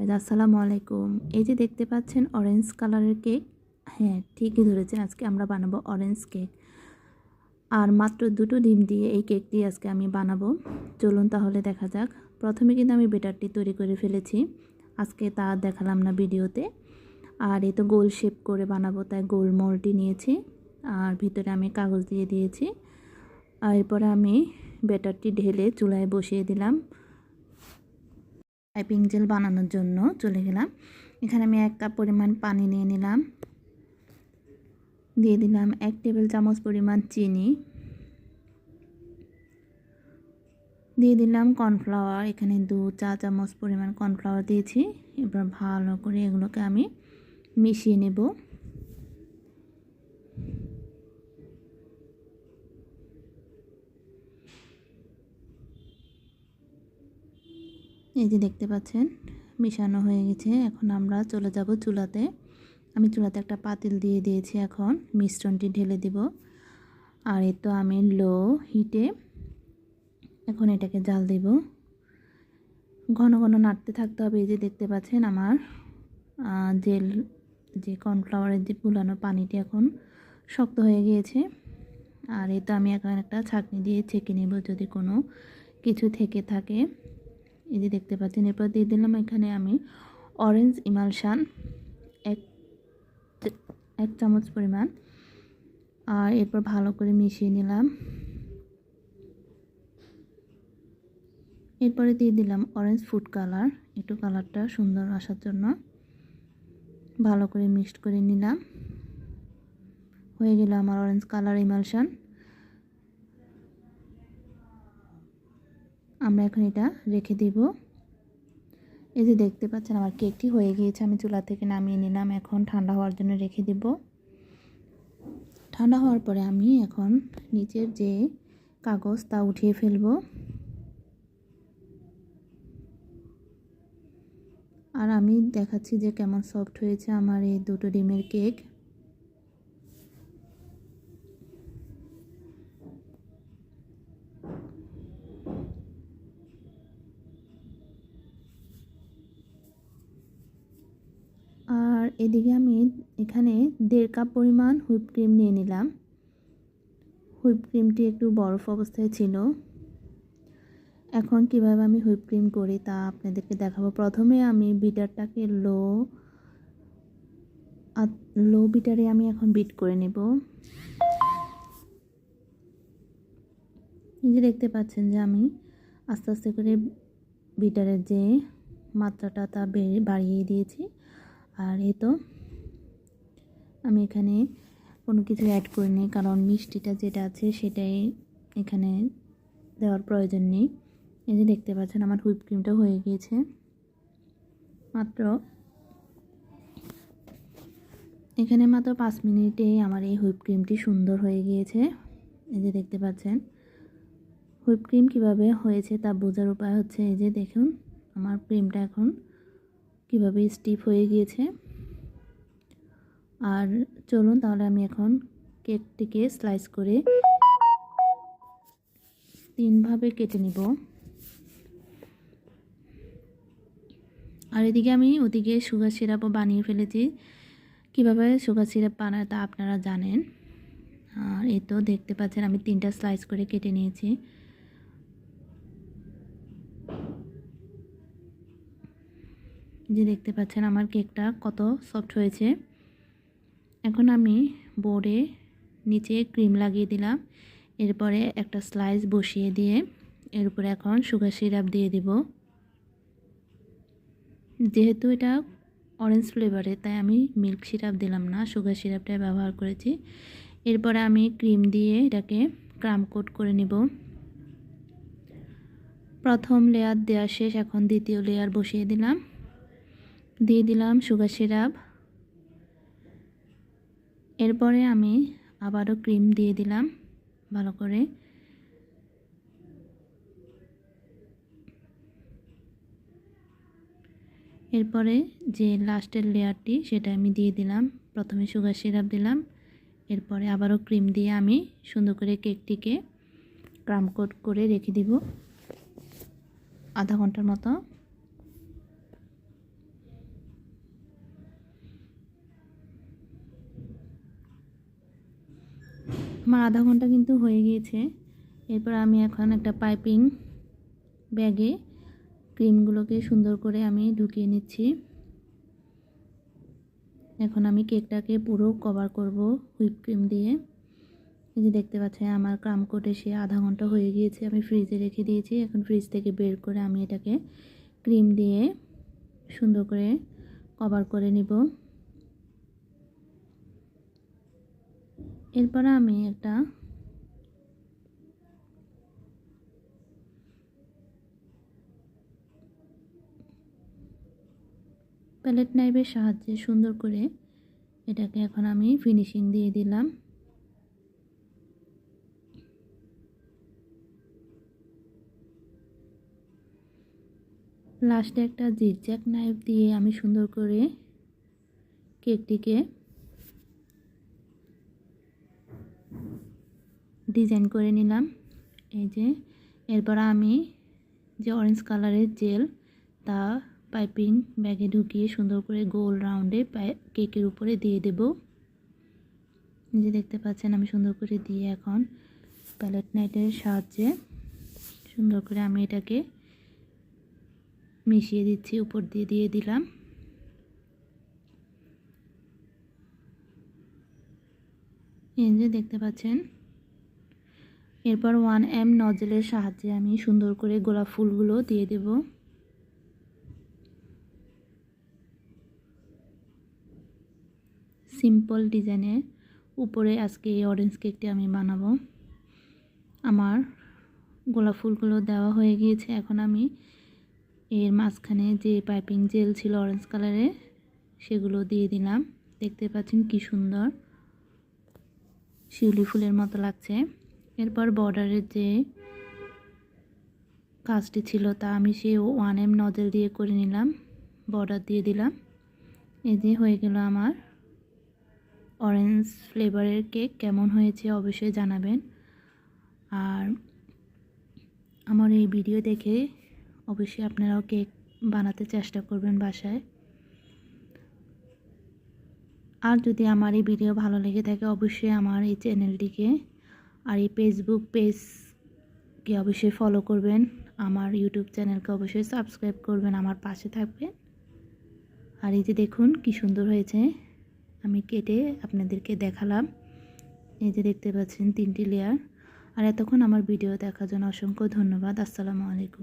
Guys আসসালামু আলাইকুম। এই যে দেখতে পাচ্ছেন অরেঞ্জ কালারের কেক। হ্যাঁ, ঠিকই ধরেছেন, আজকে আমরা বানাবো অরেঞ্জ কেক। আর মাত্র 2টো ডিম দিয়ে এই কেকটি আজকে আমি বানাবো। চলুন তাহলে দেখা যাক। প্রথমে কিন্তু আমি ব্যাটারটি তৈরি করে ফেলেছি, আজকে তা দেখালাম না ভিডিওতে। আর এই তো গোল শেপ করে বানাবো, তাই গোল মোল্ডটি নিয়েছি। আর ভিতরে আমি কাগজ দিয়ে দিয়েছি। আর এরপরে আমি ব্যাটারটি ঢেলে চুলায় বসিয়ে দিলাম। পাইপিং জেল বানানোর জন্য চলে গেলাম। এখানে আমি 1 কাপ পরিমাণ পানি নিয়ে নিলাম, দিয়ে দিলাম 1 টেবিল চামচ পরিমাণ চিনি, দিয়ে দিলাম কর্নফ্লাওয়ার। এখানে 2 চা চামচ পরিমাণ কর্নফ্লাওয়ার দিয়েছি। এবার ভালো করে এগুলোকে আমি মিশিয়ে নেব। এই যে দেখতে পাচ্ছেন মিশানো হয়ে গেছে। এখন আমরা চলে যাব চুলাতে। আমি চুলাতে একটা পাতিল দিয়ে দিয়েছি, এখন মিশ্রণটি ঢেলে দিব। আর এই তো আমি লো হিটে এখন এটাকে জাল দেব। ঘন ঘন নাড়তে থাকতে হবে। এই যে দেখতে পাচ্ছেন আমার জেল যে কর্নফ্লাওয়ারের যে গুলানো পানিটি এখন শক্ত হয়ে গিয়েছে। আর এই তো আমি এখন একটা ছাঁকনি দিয়ে ছেঁকে নেব যদি কোনো কিছু থেকে থাকে। এই যে দেখতে পাচ্ছেন, এরপর দিয়ে দিলাম এখানে আমি অরেঞ্জ ইমালশান 1 চামচ পরিমাণ। আর এরপর ভালো করে মিশিয়ে নিলাম। এরপরে দিয়ে দিলাম অরেঞ্জ ফুড কালার, একটু কালারটা সুন্দর আসার জন্য। ভালো করে মিক্সড করে নিলাম। হয়ে গেল আমার অরেঞ্জ কালার ইমালশান। আমরা এখন এটা রেখে দিব। এই যে দেখতে পাচ্ছেন আমার কেকটি হয়ে গিয়েছে। আমি চুলা থেকে নামিয়ে নিলাম, এখন ঠান্ডা হওয়ার জন্য রেখে দিব। ঠান্ডা হওয়ার পরে আমি এখন নিচের যে কাগজ তা উঠিয়ে ফেলবো। আর আমি দেখাচ্ছি যে কেমন সফট হয়েছে আমার এই 2টো ডিমের কেক। আর এদিকে আমি এখানে 1.5 কাপ পরিমাণ হুইপ ক্রিম নিয়ে নিলাম। হুইপ ক্রিমটি একটু বরফ অবস্থায় ছিল। এখন কিভাবে আমি হুইপ ক্রিম করি তা আপনাদেরকে দেখাবো। প্রথমে আমি বিটারটাকে লো বিটারে আমি এখন বিট করে নেব। এই যে দেখতে পাচ্ছেন যে আমি আস্তে আস্তে করে বিটারের যে মাত্রাটা তা বাড়িয়ে দিয়েছি। আর এই তো আমি এখানে কোনো কিছু অ্যাড করিনি, কারণ মিষ্টিটা যেটা আছে সেটাই এখানে দেওয়ার প্রয়োজন নেই। এই যে দেখতে পাচ্ছেন আমার হুইপ ক্রিমটা হয়ে গিয়েছে। এখানে মাত্র 5 মিনিটেই আমার এই হুইপ ক্রিমটি সুন্দর হয়ে গিয়েছে। এই যে দেখতে পাচ্ছেন হুইপ ক্রিম কীভাবে হয়েছে তা বোঝার উপায় হচ্ছে এই যে দেখুন আমার ক্রিমটা এখন কীভাবে স্টিফ হয়ে গিয়েছে। আর চলুন তাহলে আমি এখন কেকটিকে স্লাইস করে 3 ভাবে কেটে নিব। আর এদিকে আমি ওদিকে সুগার সিরাপও বানিয়ে ফেলেছি। কীভাবে সুগার সিরাপ বানায় তা আপনারা জানেন। আর এই তো দেখতে পাচ্ছেন আমি 3টা স্লাইস করে কেটে নিয়েছি। যে দেখতে পাচ্ছেন আমার কেকটা কত সফট হয়েছে। এখন আমি বোর্ডে নিচে ক্রিম লাগিয়ে দিলাম। এরপরে একটা স্লাইস বসিয়ে দিয়ে এর উপরে এখন সুগার সিরাপ দিয়ে দিব। যেহেতু এটা অরেঞ্জ ফ্লেভারে তাই আমি মিল্ক সিরাপ দিলাম না, সুগার সিরাপটাই ব্যবহার করেছি। এরপরে আমি ক্রিম দিয়ে এটাকে ক্রাম কোট করে নিব। প্রথম লেয়ার দেওয়া শেষ, এখন দ্বিতীয় লেয়ার বসিয়ে দিলাম। দিয়ে দিলাম সুগার সিরাপ। এরপরে আমি আবারও ক্রিম দিয়ে দিলাম ভালো করে। এরপরে যে লাস্টের লেয়ারটি সেটা আমি দিয়ে দিলাম। প্রথমে সুগার সিরাপ দিলাম, এরপরে আবারও ক্রিম দিয়ে আমি সুন্দর করে কেকটিকে ক্রাম কোট করে রেখে দিব আধা ঘন্টার মতো। আমার আধা ঘন্টা কিন্তু হয়ে গিয়েছে। এরপর আমি এখন একটা পাইপিং ব্যাগে ক্রিমগুলোকে সুন্দর করে আমি ঢুকিয়ে নিচ্ছি। এখন আমি কেকটাকে পুরো কভার করব হুইপ ক্রিম দিয়ে। এই যে দেখতে পাচ্ছেন আমার ক্রাম কোট এসে আধা ঘন্টা হয়ে গিয়েছে, আমি ফ্রিজে রেখে দিয়েছি। এখন ফ্রিজ থেকে বের করে আমি এটাকে ক্রিম দিয়ে সুন্দর করে কভার করে নিব। এরপর আমি একটা প্যালেট নাইফের সাহায্যে সুন্দর করে এটাকে এখন আমি ফিনিশিং দিয়ে দিলাম। লাস্টে একটা জিগজ্যাগ নাইফ দিয়ে আমি সুন্দর করে কেকটিকে ডিজাইন করে নিলাম। এই যে এরপর আমি যে অরেঞ্জ কালারের জেল তা পাইপিং ব্যাগে ঢুকিয়ে সুন্দর করে গোল রাউন্ডে কেকের উপরে দিয়ে দেব। যে দেখতে পাচ্ছেন আমি সুন্দর করে দিয়ে এখন প্যালেট নাইফের সাহায্যে সুন্দর করে আমি এটাকে মিশিয়ে দিচ্ছি, উপর দিয়ে দিয়ে দিলাম। এই যে দেখতে পাচ্ছেন। এরপর 1M নজলের সাহায্যে আমি সুন্দর করে গোলাপ ফুলগুলো দিয়ে দেব। সিম্পল ডিজাইনের উপরে আজকে এই অরেঞ্জ কেকটি আমি বানাবো। আমার গোলাপ ফুলগুলো দেওয়া হয়ে গিয়েছে। এখন আমি এর মাঝখানে যে পাইপিং জেল ছিল অরেঞ্জ কালারের সেগুলো দিয়ে দিলাম। দেখতে পাচ্ছেন কি সুন্দর শিউলি ফুলের মতো লাগছে। এরপর বর্ডারের যে কাজটি ছিল তা আমি সেই 1M নজল দিয়ে করে নিলাম, বর্ডার দিয়ে দিলাম। এই যে হয়ে গেল আমার অরেঞ্জ ফ্লেভারের কেক। কেমন হয়েছে অবশ্যই জানাবেন। আর আমার এই ভিডিও দেখে অবশ্যই আপনারাও কেক বানাতে চেষ্টা করবেন বাসায়। আর যদি আমার এই ভিডিও ভালো লেগে থাকে অবশ্যই আমার এই চ্যানেলটিকে আর এই ফেসবুক পেজকে অবশ্যই ফলো করবেন। আমার ইউটিউব চ্যানেলকে অবশ্যই সাবস্ক্রাইব করবেন, আমার পাশে থাকবেন। আর এই যে দেখুন কি সুন্দর হয়েছে, আমি কেটে আপনাদেরকে দেখালাম। এই যে দেখতে পাচ্ছেন 3টি লেয়ার। আর এতক্ষণ আমার ভিডিও দেখার জন্য অসংখ্য ধন্যবাদ। আসসালামু আলাইকুম।